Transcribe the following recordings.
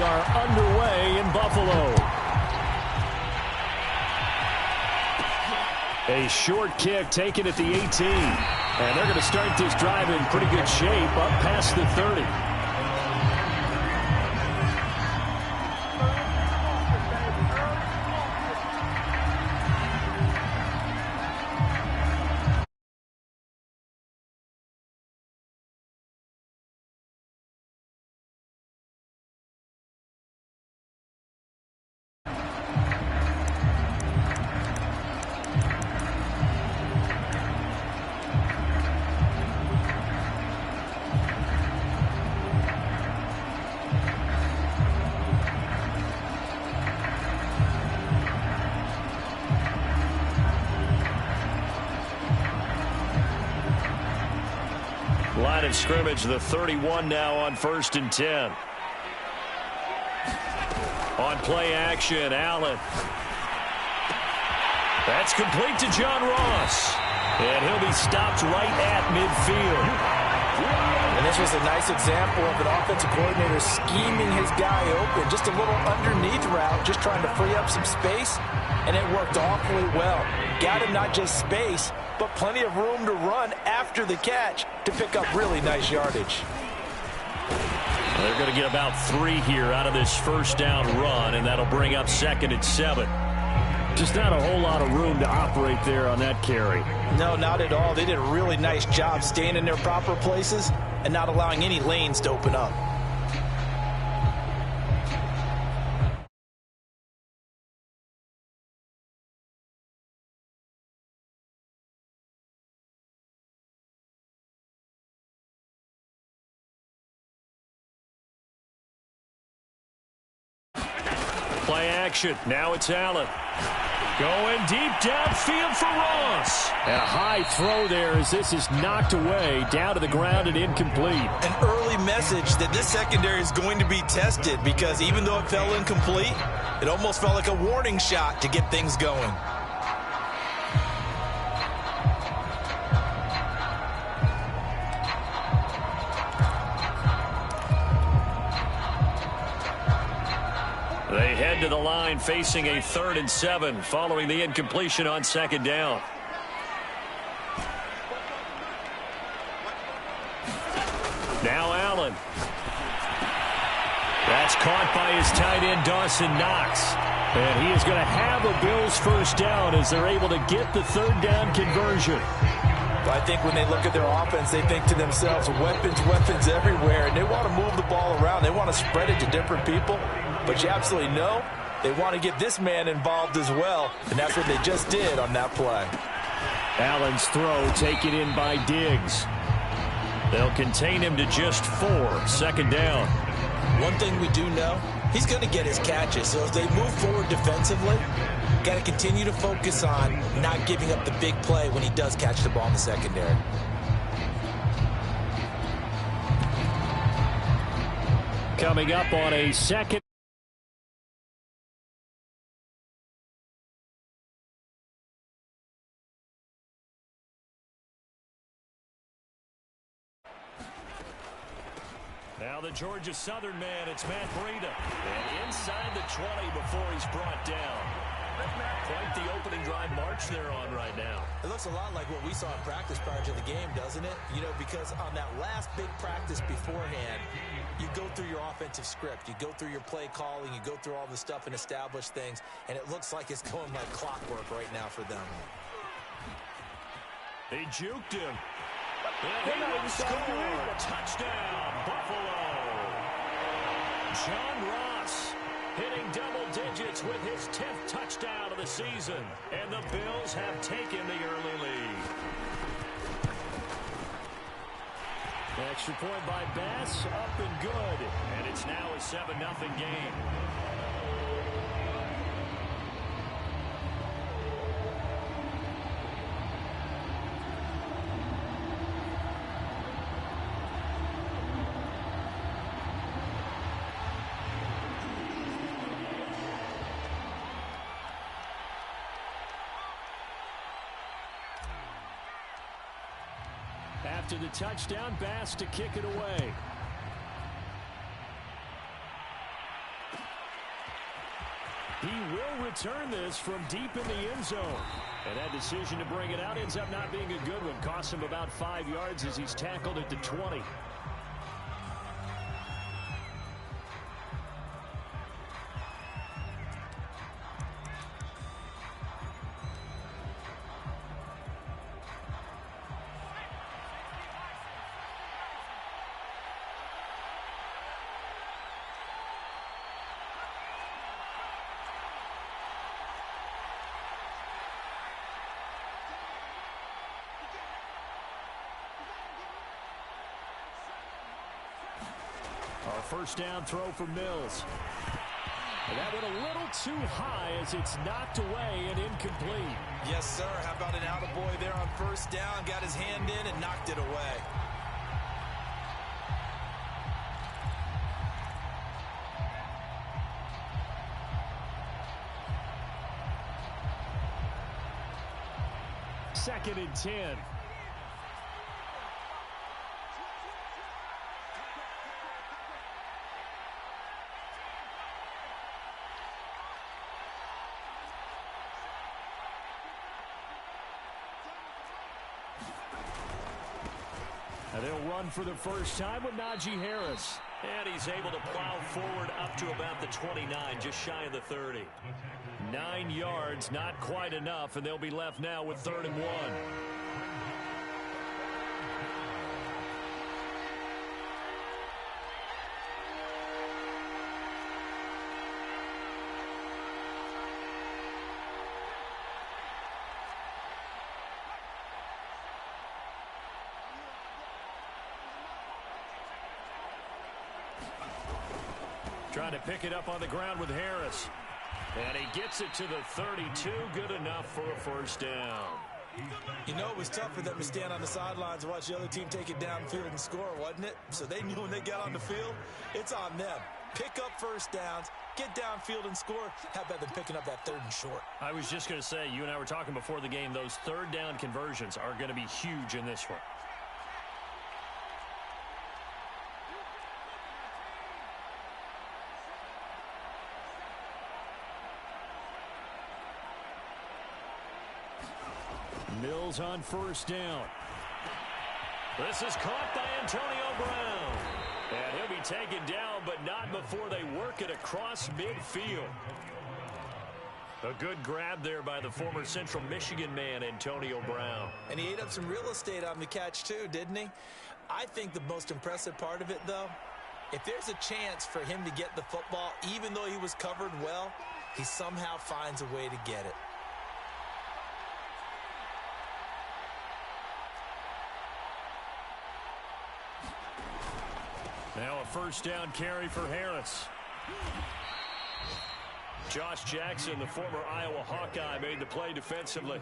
are underway in Buffalo. A short kick taken at the 18. And they're going to start this drive in pretty good shape up past the 30. Line of scrimmage, the 31 now on 1st and 10. On play action, Allen. That's complete to John Ross. And he'll be stopped right at midfield. And this was a nice example of an offensive coordinator scheming his guy open. Just a little underneath route, just trying to free up some space. And it worked awfully well. Got him not just space, but plenty of room to run after the catch to pick up really nice yardage. They're going to get about 3 here out of this first down run, and that'll bring up 2nd and 7. Just not a whole lot of room to operate there on that carry. No, not at all. They did a really nice job staying in their proper places and not allowing any lanes to open up. Play action. Now it's Allen. Going deep downfield for Ross. And a high throw there as this is knocked away, down to the ground and incomplete. An early message that this secondary is going to be tested, because even though it fell incomplete, it almost felt like a warning shot to get things going. They head to the line facing a 3rd and 7 following the incompletion on 2nd down. Now Allen. That's caught by his tight end Dawson Knox. And he is going to have a Bills first down as they're able to get the 3rd down conversion. But I think when they look at their offense, they think to themselves, weapons everywhere, and they want to move the ball around. They want to spread it to different people. But you absolutely know they want to get this man involved as well, and that's what they just did on that play. Allen's throw taken in by Diggs. They'll contain him to just 4, 2nd down. One thing we do know, he's going to get his catches. So as they move forward defensively, got to continue to focus on not giving up the big play when he does catch the ball in the secondary. Coming up on a 2nd. Now the Georgia Southern man, it's Matt Breida. And inside the 20 before he's brought down. Quite the opening drive march they're on right now. It looks a lot like what we saw in practice prior to the game, doesn't it? You know, because on that last big practice beforehand, you go through your offensive script. You go through your play calling. You go through all the stuff and establish things. And it looks like it's going like clockwork right now for them. They juked him. And he will score. Touchdown, Buffalo. John Ross hitting double digits with his 10th touchdown of the season. And the Bills have taken the early lead. Extra point by Bass, up and good. And it's now a 7-0 game. After the touchdown, Bass to kick it away. He will return this from deep in the end zone. And that decision to bring it out ends up not being a good one. Costs him about 5 yards as he's tackled at the 20. Our first down throw for Mills. And that went a little too high as it's knocked away and incomplete. Yes, sir. How about an attaboy there on first down? Got his hand in and knocked it away. Second and 10. And they'll run for the first time with Najee Harris. And he's able to plow forward up to about the 29, just shy of the 30. 9 yards, not quite enough, and they'll be left now with 3rd and 1. Trying to pick it up on the ground with Harris. And he gets it to the 32. Good enough for a first down. You know, it was tough for them to stand on the sidelines and watch the other team take it downfield and score, wasn't it? So they knew when they got on the field, it's on them. Pick up first downs, get downfield and score. How about them picking up that 3rd and short? I was just going to say, you and I were talking before the game, those 3rd down conversions are going to be huge in this one. Mills on first down. This is caught by Antonio Brown. And he'll be taken down, but not before they work it across midfield. A good grab there by the former Central Michigan man, Antonio Brown. And he ate up some real estate on the catch too, didn't he? I think the most impressive part of it, though, if there's a chance for him to get the football, even though he was covered well, he somehow finds a way to get it. Now a first down carry for Harris. Josh Jackson, the former Iowa Hawkeye, made the play defensively.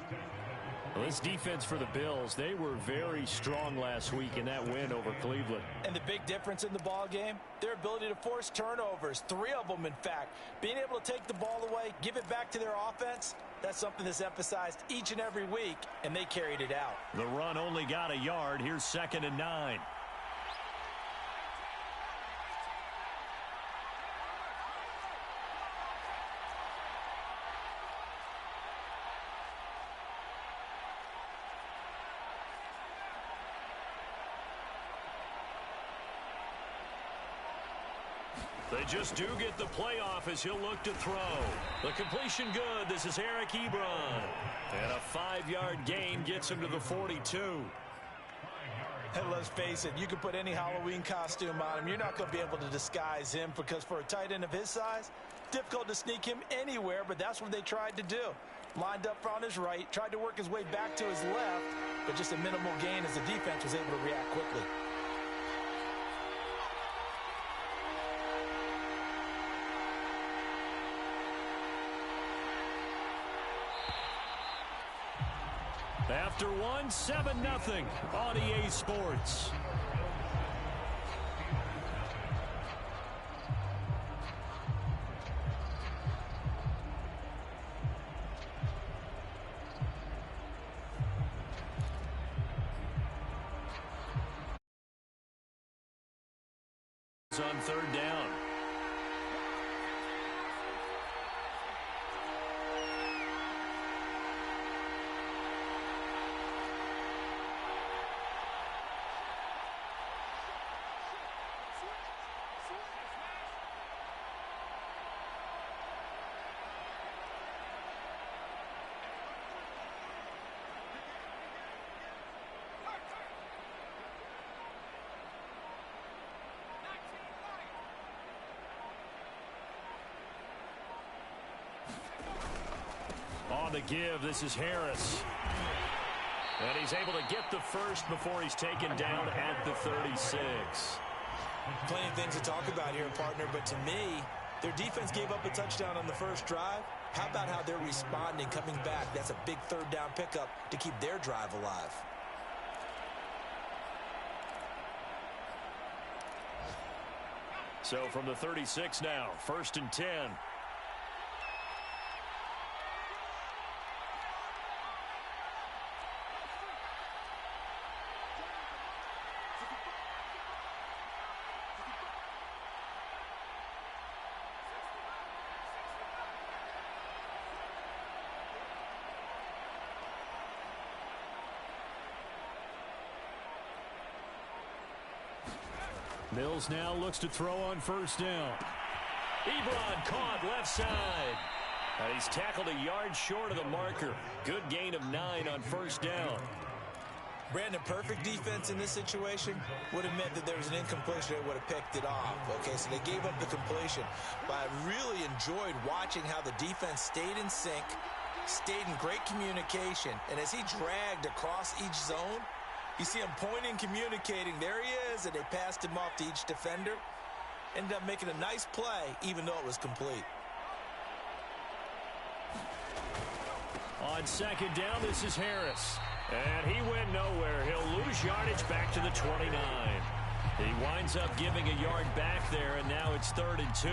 Well, this defense for the Bills, they were very strong last week in that win over Cleveland. And the big difference in the ball game, their ability to force turnovers, 3 of them in fact. Being able to take the ball away, give it back to their offense, that's something that's emphasized each and every week, and they carried it out. The run only got a yard. Here's 2nd and 9. They just do get the playoff as he'll look to throw. The completion good. This is Eric Ebron. And a 5-yard gain gets him to the 42. And let's face it, you can put any Halloween costume on him. You're not going to be able to disguise him because for a tight end of his size, difficult to sneak him anywhere, but that's what they tried to do. Lined up on his right, tried to work his way back to his left, but just a minimal gain as the defense was able to react quickly. After one, 7-0 on EA Sports. On 3rd down. On the give, this is Harris. And he's able to get the first before he's taken down at the 36. Plenty of things to talk about here, partner, but to me, their defense gave up a touchdown on the first drive. How about how they're responding, coming back? That's a big third down pickup to keep their drive alive. So from the 36 now, 1st and 10. Mills now looks to throw on 1st down. Ebron caught left side. And he's tackled a yard short of the marker. Good gain of 9 on 1st down. Brandon, perfect defense in this situation would have meant that there was an incompletion. They would have picked it off. Okay, so they gave up the completion. But I really enjoyed watching how the defense stayed in sync, stayed in great communication. And as he dragged across each zone, you see him pointing, communicating. There he is, and they passed him off to each defender. Ended up making a nice play, even though it was complete. On 2nd down, this is Harris. And he went nowhere. He'll lose yardage back to the 29. He winds up giving a yard back there, and now it's 3rd and 2.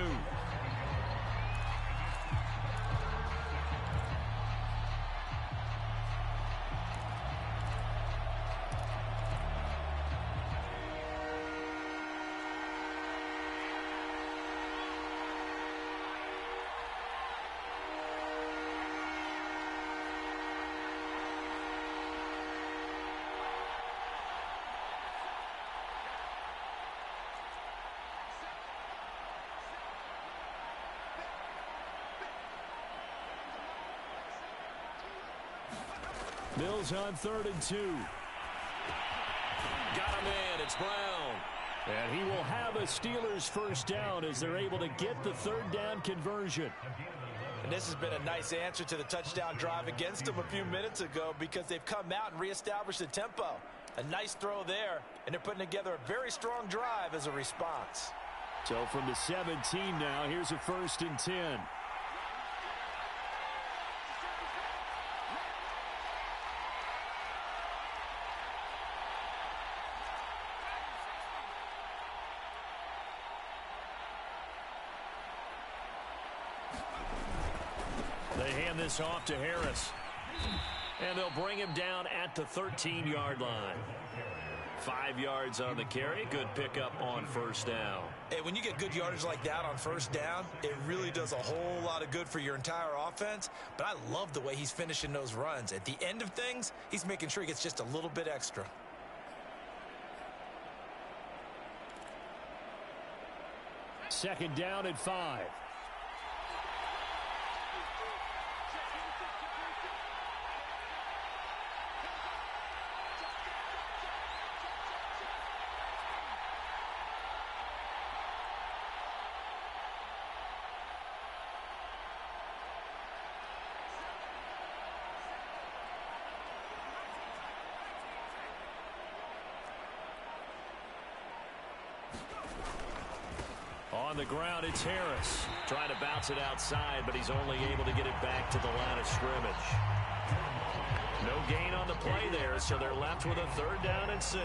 Mills on 3rd and 2. Got him in. It's Brown. And he will have a Steelers 1st down as they're able to get the 3rd down conversion. And this has been a nice answer to the touchdown drive against them a few minutes ago because they've come out and reestablished the tempo. A nice throw there, and they're putting together a very strong drive as a response. So from the 17 now, here's a 1st and 10. They hand this off to Harris. And they'll bring him down at the 13-yard line. 5 yards on the carry. Good pickup on 1st down. Hey, when you get good yardage like that on 1st down, it really does a whole lot of good for your entire offense. But I love the way he's finishing those runs. At the end of things, he's making sure he gets just a little bit extra. Second down at 5. On the ground, it's Harris. Trying to bounce it outside, but he's only able to get it back to the line of scrimmage. No gain on the play there, so they're left with a 3rd down and 6.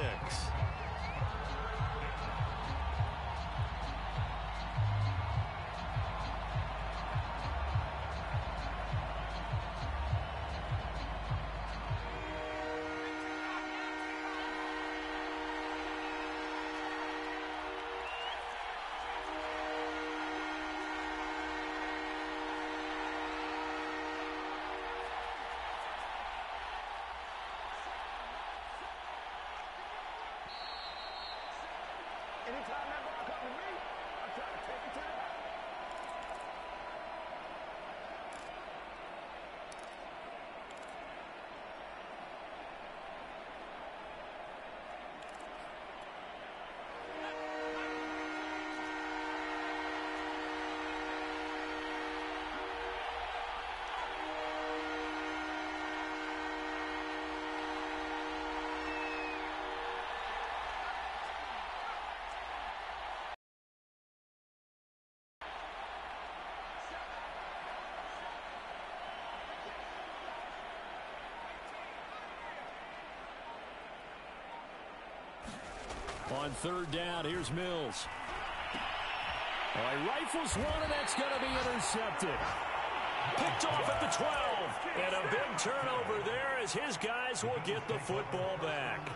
On third down, here's Mills. All right, rifles one, and that's going to be intercepted. Picked off at the 12. And a big turnover there as his guys will get the football back.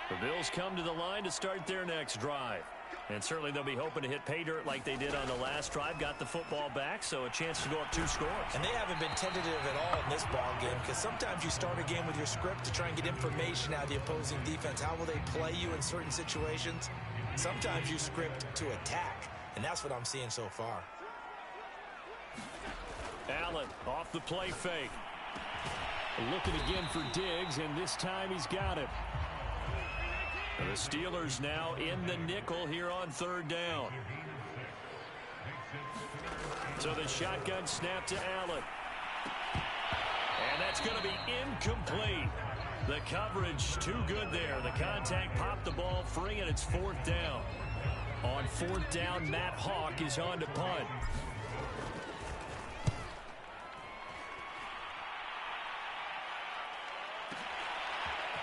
The Bills come to the line to start their next drive. And certainly they'll be hoping to hit pay dirt like they did on the last drive. Got the football back, so a chance to go up 2 scores. And they haven't been tentative at all in this ball game, because sometimes you start a game with your script to try and get information out of the opposing defense. How will they play you in certain situations? Sometimes you script to attack, and that's what I'm seeing so far. Allen off the play fake. Looking again for Diggs, and this time he's got it. The Steelers now in the nickel here on third down. So the shotgun snap to Allen. And that's going to be incomplete. The coverage too good there. The contact popped the ball free, and it's fourth down. On fourth down, Matt Hawk is on to punt.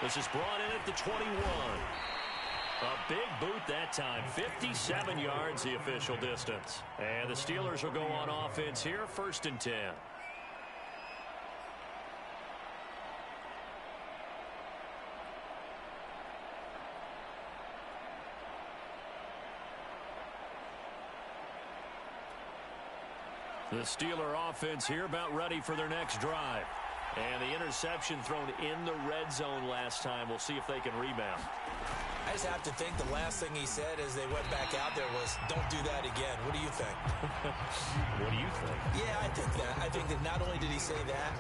This is brought in at the 21. A big boot that time. 57 yards the official distance. And the Steelers will go on offense here, 1st and 10. The Steeler offense here about ready for their next drive. And the interception thrown in the red zone last time. We'll see if they can rebound. I just have to think the last thing he said as they went back out there was, don't do that again. What do you think? What do you think? Yeah, I think that. I think that not only did he say that,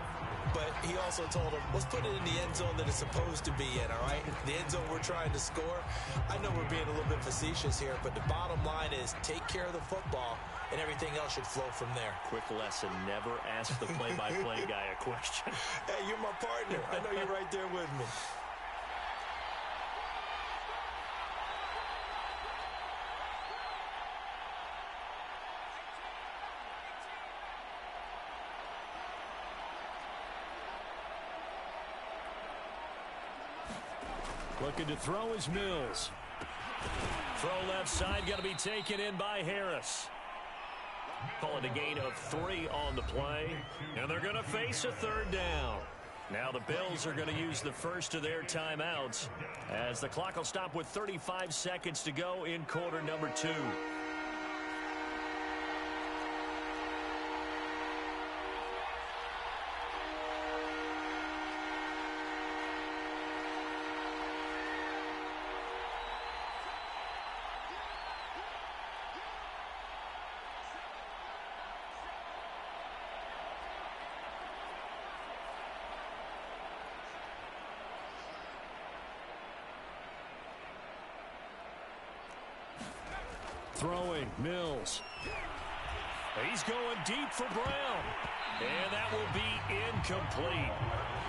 but he also told him, let's put it in the end zone that it's supposed to be in, all right? The end zone we're trying to score. I know we're being a little bit facetious here, but the bottom line is take care of the football, and everything else should flow from there. Quick lesson, never ask the play-by-play guy a question. Hey, you're my partner. I know you're right there with me. Looking to throw is Mills. Throw left side, going to be taken in by Harris. Call it a gain of 3 on the play. And they're going to face a third down. Now the Bills are going to use the first of their timeouts as the clock will stop with 35 seconds to go in quarter number 2. Throwing, Mills. He's going deep for Brown. And that will be incomplete.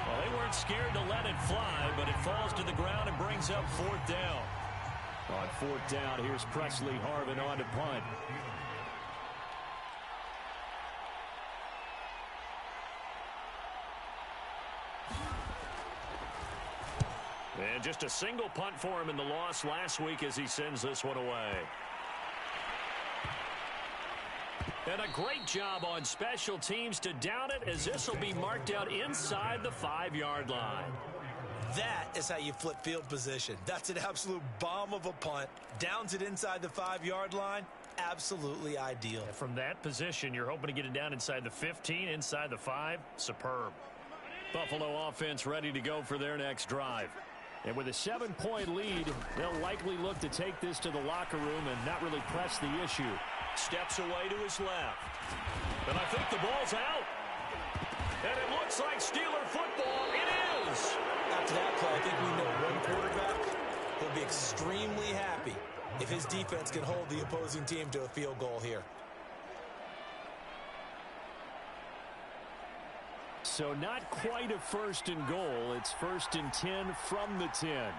Well, they weren't scared to let it fly, but it falls to the ground and brings up fourth down. On fourth down, here's Presley Harvin on to punt. And just a single punt for him in the loss last week as he sends this one away. And a great job on special teams to down it, as this will be marked out inside the 5-yard line. That is how you flip field position. That's an absolute bomb of a punt. Downs it inside the 5-yard line. Absolutely ideal. And from that position, you're hoping to get it down inside the 15, inside the 5. Superb. Buffalo offense ready to go for their next drive. And with a 7-point lead, they'll likely look to take this to the locker room and not really press the issue. Steps away to his left. And I think the ball's out. And it looks like Steeler football. It is. After that play, I think we know one quarterback will be extremely happy if his defense can hold the opposing team to a field goal here. So not quite a 1st and goal. It's 1st and 10 from the 10.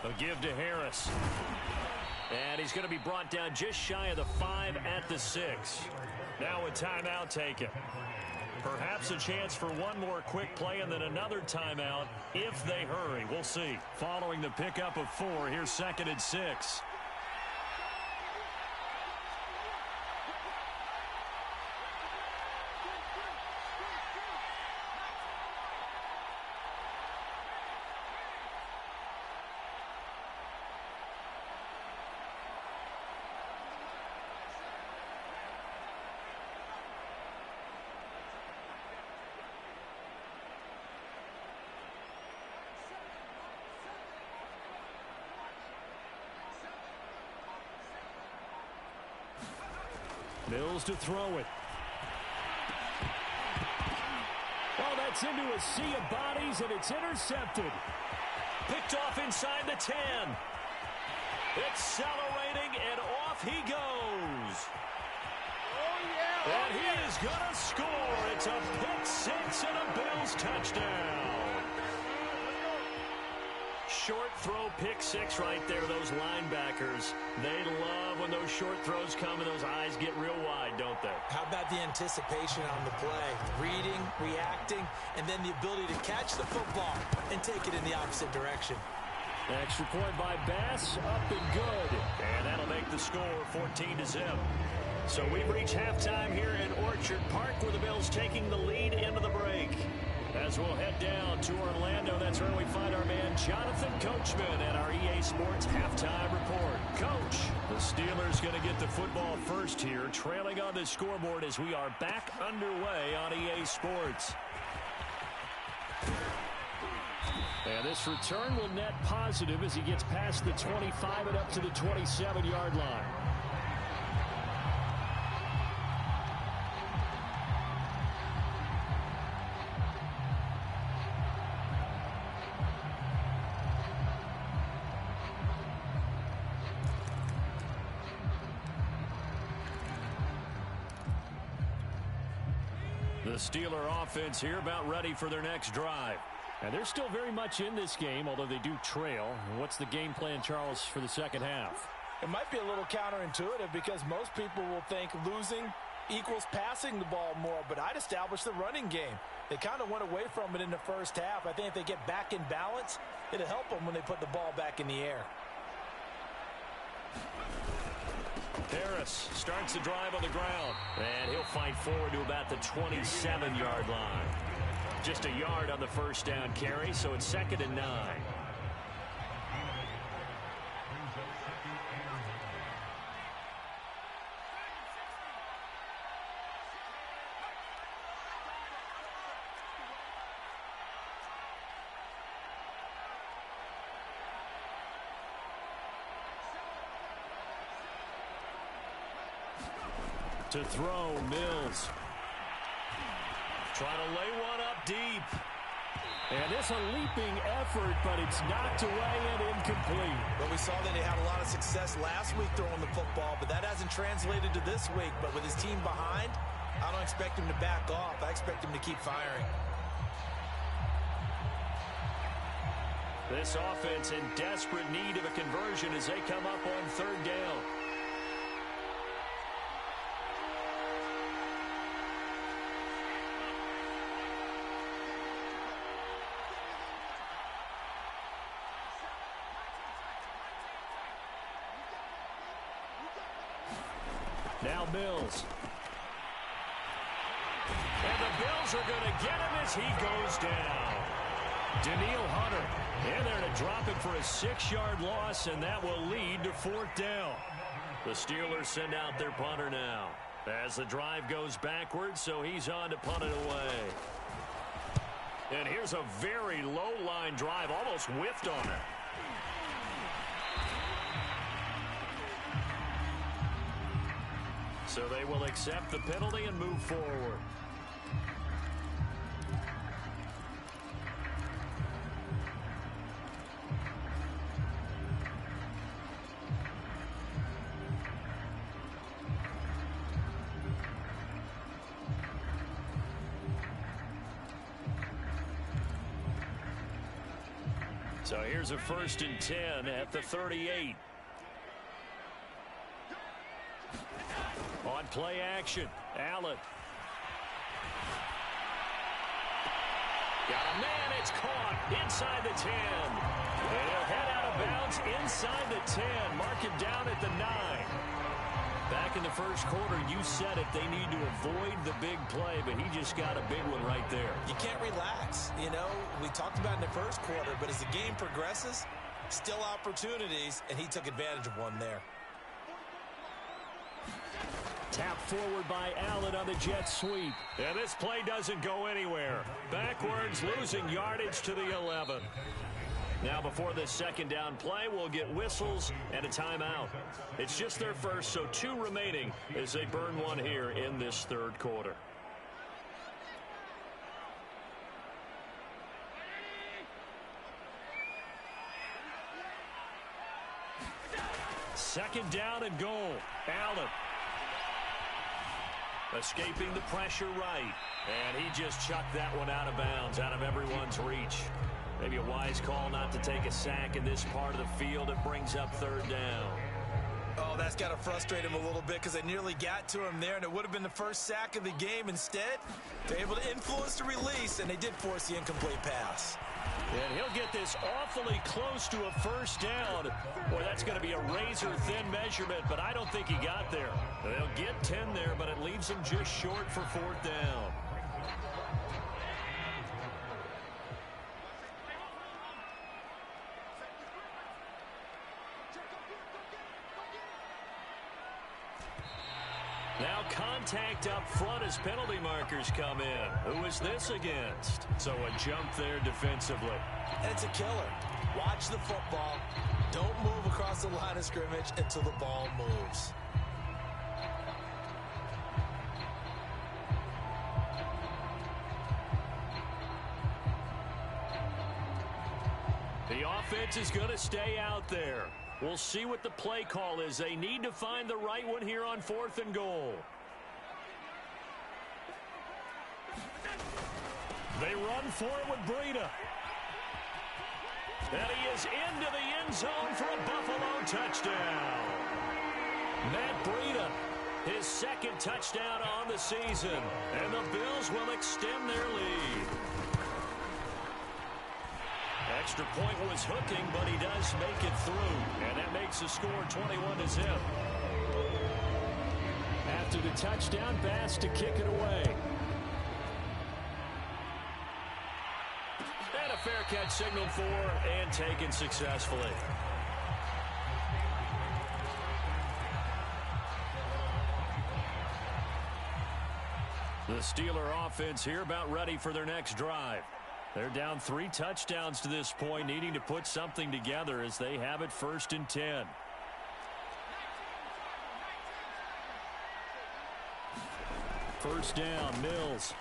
A give to Harris. And he's going to be brought down just shy of the 5 at the 6. Now a timeout taken. Perhaps a chance for one more quick play and then another timeout if they hurry. We'll see. Following the pickup of 4, here's 2nd and 6. Mills to throw it. Oh, that's into a sea of bodies, and it's intercepted. Picked off inside the 10. Accelerating, and off he goes. And he is going to score. It's a pick 6 and a Bills touchdown. Short throw, pick 6 right there. Those linebackers, they love when those short throws come and those eyes get real wide, don't they? How about the anticipation on the play? Reading, reacting, and then the ability to catch the football and take it in the opposite direction. Extra point by Bass, up and good. And that'll make the score 14-0. So we've reached halftime here in Orchard Park, where the Bills taking the lead into the break. As we'll head down to Orlando, that's where we find our man Jonathan Coachman at our EA Sports Halftime Report. Coach, the Steelers going to get the football first here, trailing on the scoreboard as we are back underway on EA Sports. And this return will net positive as he gets past the 25 and up to the 27-yard line. The Steeler offense here about ready for their next drive. And they're still very much in this game, although they do trail. What's the game plan, Charles, for the second half? It might be a little counterintuitive because most people will think losing equals passing the ball more, but I'd establish the running game. They kind of went away from it in the first half. I think if they get back in balance, it'll help them when they put the ball back in the air. Harris starts the drive on the ground, and he'll fight forward to about the 27-yard line. Just a yard on the first down carry, so it's 2nd and 9. To throw, Mills. Trying to lay one up deep. And it's a leaping effort, but it's knocked away and incomplete. Well, we saw that they had a lot of success last week throwing the football, but that hasn't translated to this week. But with his team behind, I don't expect him to back off. I expect him to keep firing. This offense in desperate need of a conversion as they come up on 3rd down. Now Mills. And the Bills are going to get him as he goes down. Danielle Hunter in there to drop it for a 6-yard loss, and that will lead to 4th down. The Steelers send out their punter now as the drive goes backwards, so he's on to punt it away. And here's a very low-line drive, almost whiffed on it. So they will accept the penalty and move forward. So here's a 1st and 10 at the 38. On play action, Allen. Got a man, it's caught inside the 10. And he'll head out of bounds inside the 10. Mark him down at the 9. Back in the first quarter, you said it, they need to avoid the big play, but he just got a big one right there. You can't relax. You know, we talked about in the first quarter, but as the game progresses, still opportunities, and he took advantage of one there. Tap forward by Allen on the jet sweep. And this play doesn't go anywhere. Backwards, losing yardage to the 11. Now before this 2nd down play, we'll get whistles and a timeout. It's just their first, so 2 remaining as they burn one here in this 3rd quarter. Second down and goal. Allen. Escaping the pressure right. And he just chucked that one out of bounds, out of everyone's reach. Maybe a wise call not to take a sack in this part of the field. It brings up 3rd down. Oh, that's got to frustrate him a little bit because they nearly got to him there, and it would have been the first sack of the game. Instead, they're able to influence the release, and they did force the incomplete pass. And he'll get this awfully close to a 1st down. Boy, that's going to be a razor-thin measurement, but I don't think he got there. They'll get 10 there, but it leaves him just short for 4th down. Now contact up front as penalty markers come in. Who is this against? So a jump there defensively. And it's a killer. Watch the football. Don't move across the line of scrimmage until the ball moves. The offense is going to stay out there. We'll see what the play call is. They need to find the right one here on 4th and goal. They run for it with Breida. And he is into the end zone for a Buffalo touchdown. Matt Breida, his 2nd touchdown on the season. And the Bills will extend their lead. Extra point was hooking, but he does make it through. And that makes the score 21-0. After the touchdown, Bass to kick it away. And a fair catch signaled for and taken successfully. The Steeler offense here about ready for their next drive. They're down 3 touchdowns to this point, needing to put something together as they have it 1st and 10. First down, Mills.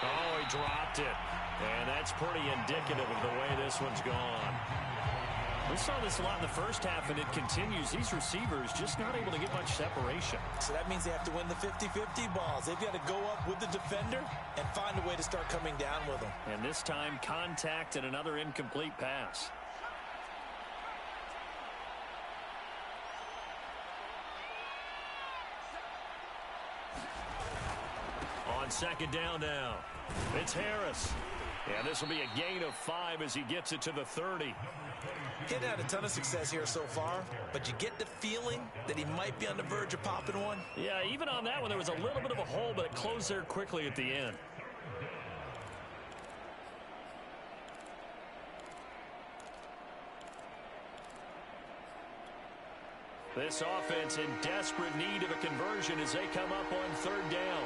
Oh, he dropped it. And that's pretty indicative of the way this one's gone. We saw this a lot in the first half, and it continues. These receivers just not able to get much separation. So that means they have to win the 50-50 balls. They've got to go up with the defender and find a way to start coming down with them. And this time, contact and another incomplete pass. On 2nd down now, it's Harris. And this will be a gain of 5 as he gets it to the 30. He's had a ton of success here so far, but you get the feeling that he might be on the verge of popping one. Yeah, even on that one, there was a little bit of a hole, but it closed there quickly at the end. This offense in desperate need of a conversion as they come up on 3rd down.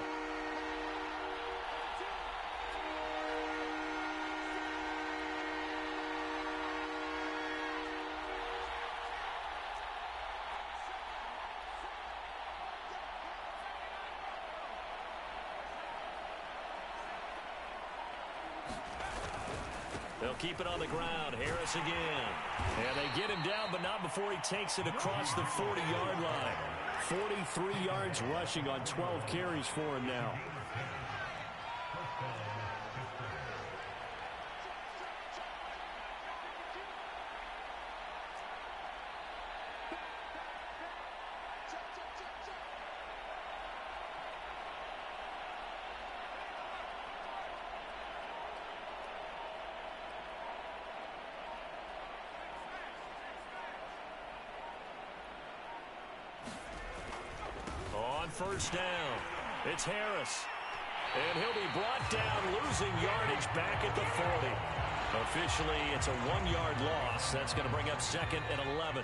They'll keep it on the ground. Harris again. And they get him down, but not before he takes it across the 40-yard line. 43 yards rushing on 12 carries for him now. first down. It's Harris. And he'll be brought down, losing yardage back at the 40. Officially, it's a 1-yard loss. That's going to bring up 2nd and 11.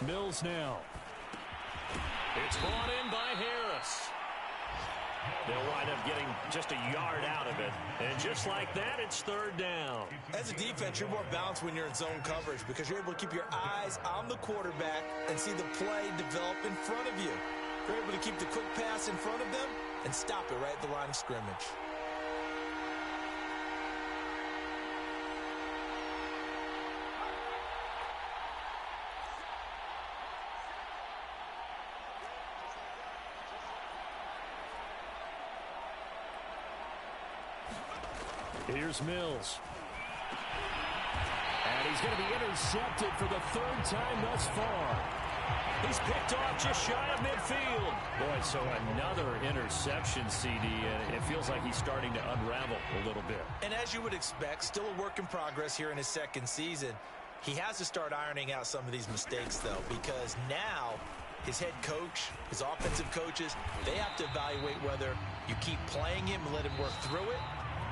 Mills now. It's brought in by Harris. They'll wind up getting just a yard out of it. And just like that, it's 3rd down. As a defense, you're more balanced when you're in zone coverage because you're able to keep your eyes on the quarterback and see the play develop in front of you. You're able to keep the quick pass in front of them and stop it right at the line of scrimmage. Here's Mills. And he's going to be intercepted for the 3rd time thus far. He's picked off just shy of midfield. Boy, so another interception, CD, and it feels like he's starting to unravel a little bit. And as you would expect, still a work in progress here in his 2nd season. He has to start ironing out some of these mistakes, though, because now his head coach, his offensive coaches, they have to evaluate whether you keep playing him and let him work through it,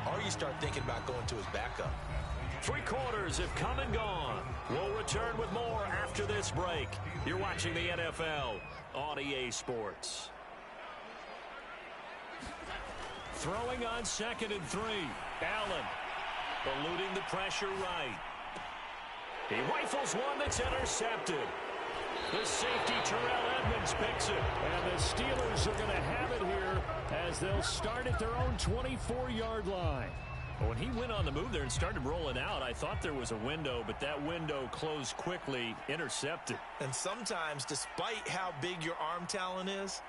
or you start thinking about going to his backup. 3 quarters have come and gone. We'll return with more after this break. You're watching the NFL on EA Sports. Throwing on 2nd and 3. Allen eluding the pressure right. He rifles one that's intercepted. The safety, Terrell Edmonds, picks it. And the Steelers are going to have it here as they'll start at their own 24-yard line. When he went on the move there and started rolling out, I thought there was a window, but that window closed quickly, intercepted. And sometimes, despite how big your arm talent is,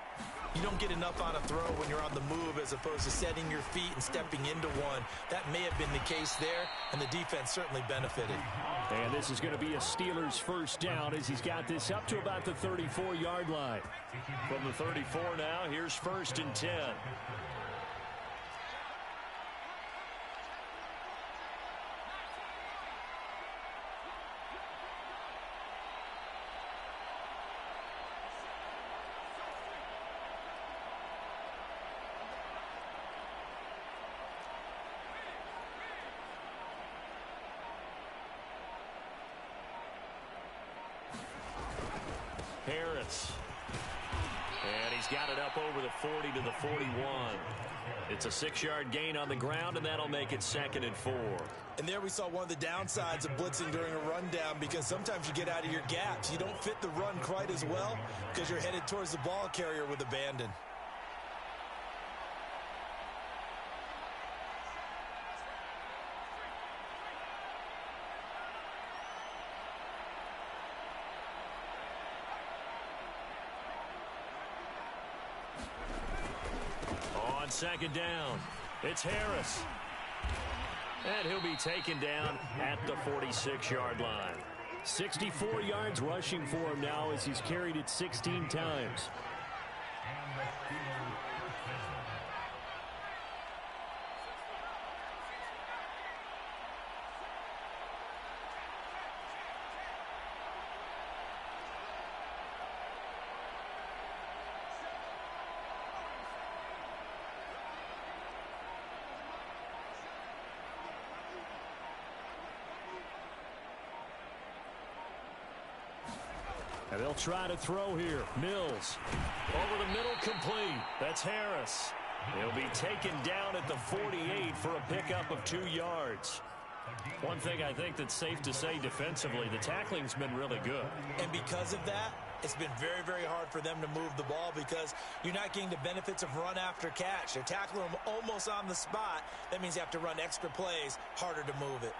you don't get enough on a throw when you're on the move as opposed to setting your feet and stepping into one. That may have been the case there, and the defense certainly benefited. And this is going to be a Steelers first down as he's got this up to about the 34-yard line. From the 34 now, here's 1st and 10. Harris. And he's got it up over the 40 to the 41. It's a 6-yard gain on the ground, and that'll make it 2nd and 4. And there we saw one of the downsides of blitzing during a rundown, because sometimes you get out of your gaps. You don't fit the run quite as well because you're headed towards the ball carrier with abandon. On 2nd down, it's Harris. And he'll be taken down at the 46-yard line. 64 yards rushing for him now as he's carried it 16 times. And they'll try to throw here. Mills over the middle, complete. That's Harris. He'll be taken down at the 48 for a pickup of 2 yards. One thing I think that's safe to say defensively, the tackling's been really good. And because of that, it's been very, very hard for them to move the ball because you're not getting the benefits of run after catch. They're tackling them almost on the spot. That means you have to run extra plays, harder to move it.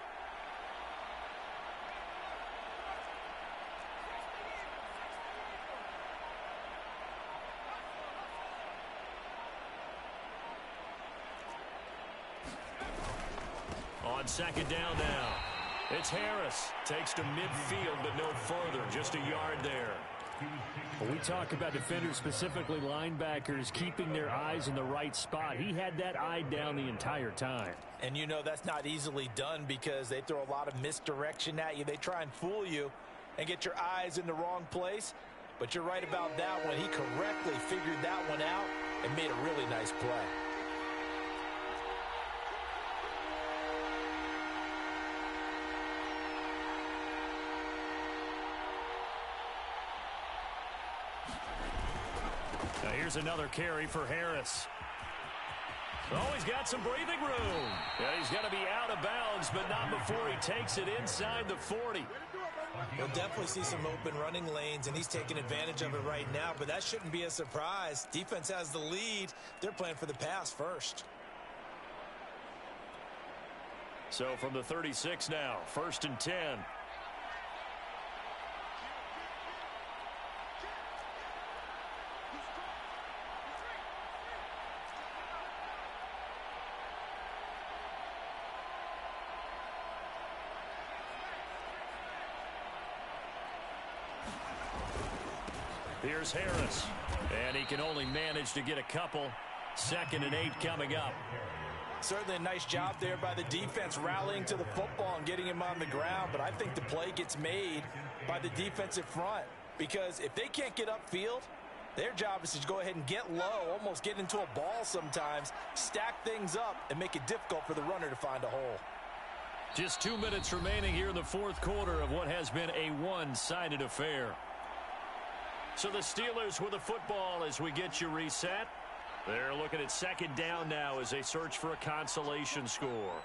On second down now. It's Harris. Takes to midfield, but no further. Just a yard there. Well, we talk about defenders, specifically linebackers, keeping their eyes in the right spot. He had that eye down the entire time. And you know that's not easily done because they throw a lot of misdirection at you. They try and fool you and get your eyes in the wrong place. But you're right about that one. He correctly figured that one out and made a really nice play. Now here's another carry for Harris. Oh, he's got some breathing room. Yeah, he's got to be out of bounds, but not before he takes it inside the 40. We'll definitely see some open running lanes, and he's taking advantage of it right now, but that shouldn't be a surprise. Defense has the lead. They're playing for the pass first. So from the 36 now, 1st and 10. Here's Harris, and he can only manage to get a couple. 2nd and 8 coming up. Certainly a nice job there by the defense rallying to the football and getting him on the ground, but I think the play gets made by the defensive front because if they can't get upfield, their job is to go ahead and get low, almost get into a ball sometimes, stack things up, and make it difficult for the runner to find a hole. Just 2 minutes remaining here in the 4th quarter of what has been a one-sided affair. So the Steelers with the football as we get you reset. They're looking at 2nd down now as they search for a consolation score.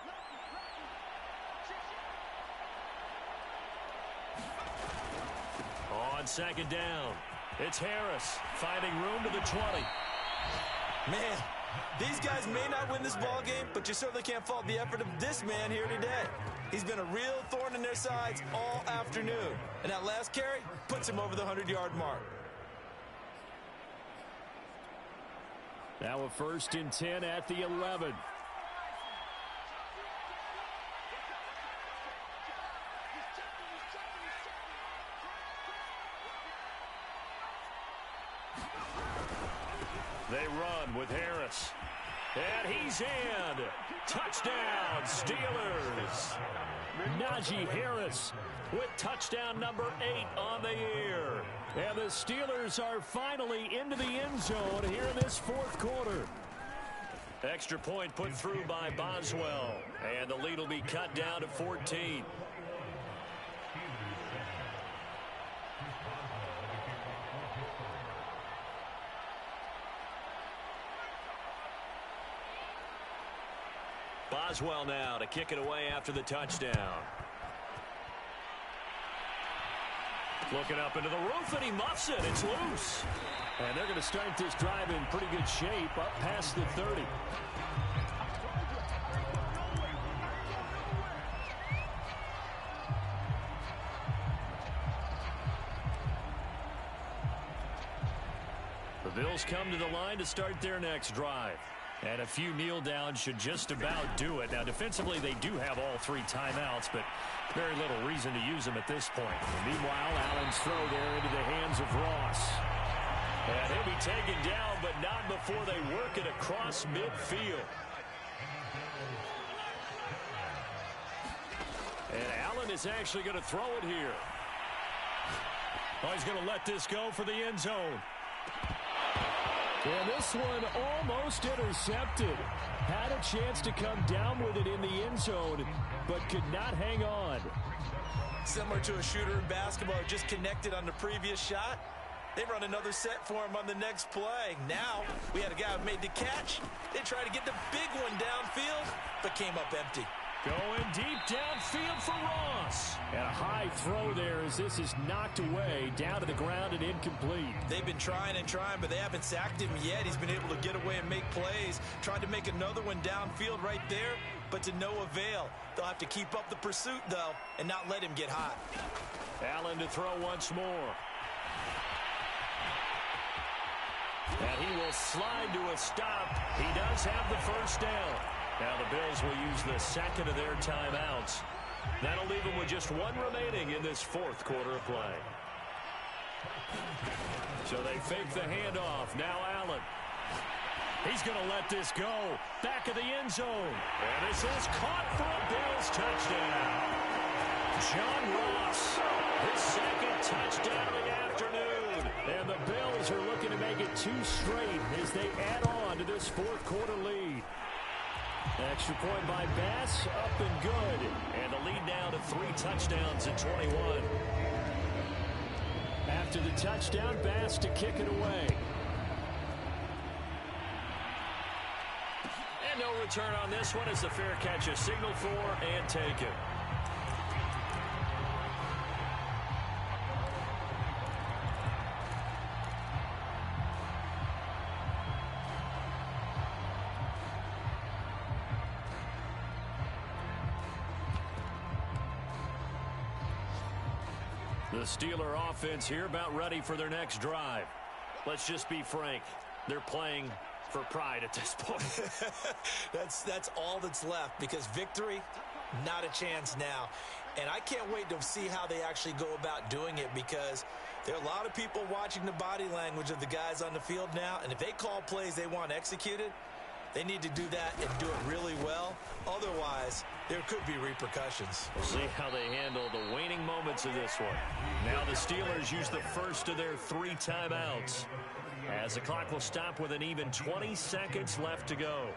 On 2nd down, it's Harris finding room to the 20. Man, these guys may not win this ball game, but you certainly can't fault the effort of this man here today. He's been a real thorn in their sides all afternoon. And that last carry puts him over the 100-yard mark. Now a 1st and 10 at the 11. They run with Harris. And he's in. Touchdown, Steelers. Najee Harris with touchdown number 8 on the year. And the Steelers are finally into the end zone here in this 4th quarter. Extra point put through by Boswell. And the lead will be cut down to 14. Boswell now to kick it away after the touchdown. Looking up into the roof, and he muffs it. It's loose. And they're going to start this drive in pretty good shape up past the 30. The Bills come to the line to start their next drive. And a few kneel downs should just about do it. Now, defensively, they do have all 3 timeouts, but very little reason to use them at this point. And meanwhile, Allen's throw there into the hands of Ross. And he'll be taken down, but not before they work it across midfield. And Allen is actually going to throw it here. Oh, he's going to let this go for the end zone. And this one almost intercepted. Had a chance to come down with it in the end zone, but could not hang on. Similar to a shooter in basketball, just connected on the previous shot. They run another set for him on the next play. Now, we had a guy who made the catch. They tried to get the big one downfield, but came up empty. Going deep downfield for Ross. And a high throw there as this is knocked away, down to the ground and incomplete. They've been trying and trying, but they haven't sacked him yet. He's been able to get away and make plays. Tried to make another one downfield right there, but to no avail. They'll have to keep up the pursuit, though, and not let him get hot. Allen to throw once more. And he will slide to a stop. He does have the first down. Now the Bills will use the second of their timeouts. That'll leave them with just one remaining in this fourth quarter of play. So they fake the handoff. Now Allen. He's going to let this go. Back of the end zone. And this is caught for a Bills touchdown. John Ross, his second touchdown of the afternoon. And the Bills are looking to make it 2 straight as they add on to this fourth quarter lead. Extra point by Bass, up and good. And the lead now to 3 touchdowns at 21. After the touchdown, Bass to kick it away. And no return on this one as the fair catch is signaled for and taken. The Steeler offense here about ready for their next drive. Let's just be frank. They're playing for pride at this point. That's all that's left, because victory, not a chance now. And I can't wait to see how they actually go about doing it, because there are a lot of people watching the body language of the guys on the field now, and if they call plays they want executed, they need to do that and do it really well. Otherwise, there could be repercussions. We'll see how they handle the waning moments of this one. Now the Steelers use the first of their 3 timeouts, as the clock will stop with an even 20 seconds left to go.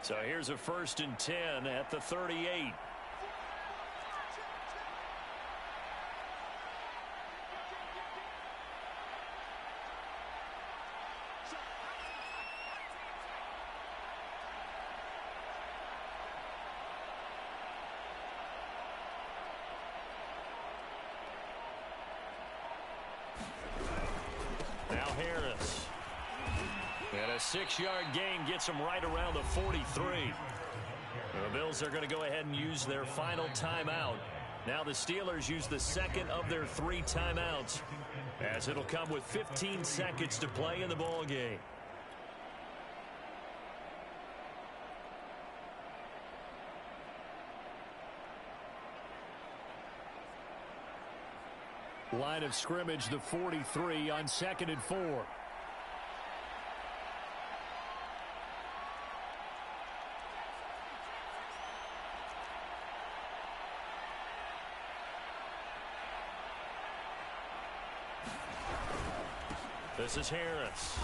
So here's a 1st and 10 at the 38. Harris. And a 6-yard gain gets them right around the 43. The Bills are going to go ahead and use their final timeout. Now the Steelers use the second of their 3 timeouts, as it'll come with 15 seconds to play in the ball game. Line of scrimmage, the 43 on 2nd and 4. This is Harris.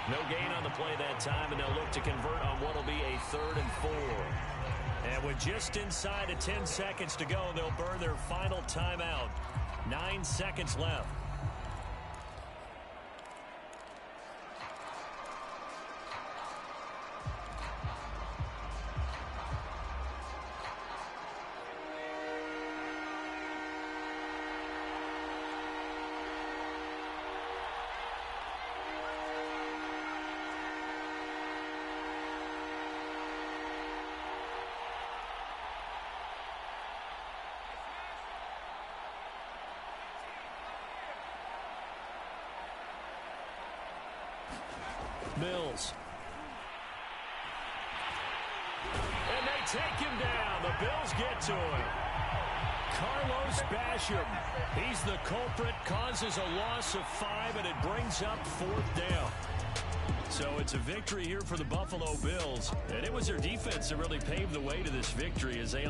No gain on the play that time, and they'll look to convert on what will be a 3rd and 4. And with just inside of 10 seconds to go, they'll burn their final timeout. 9 seconds left. Mills. And they take him down. The Bills get to him. Carlos Basham. He's the culprit, causes a loss of 5, and it brings up 4th down. So it's a victory here for the Buffalo Bills. And it was their defense that really paved the way to this victory as they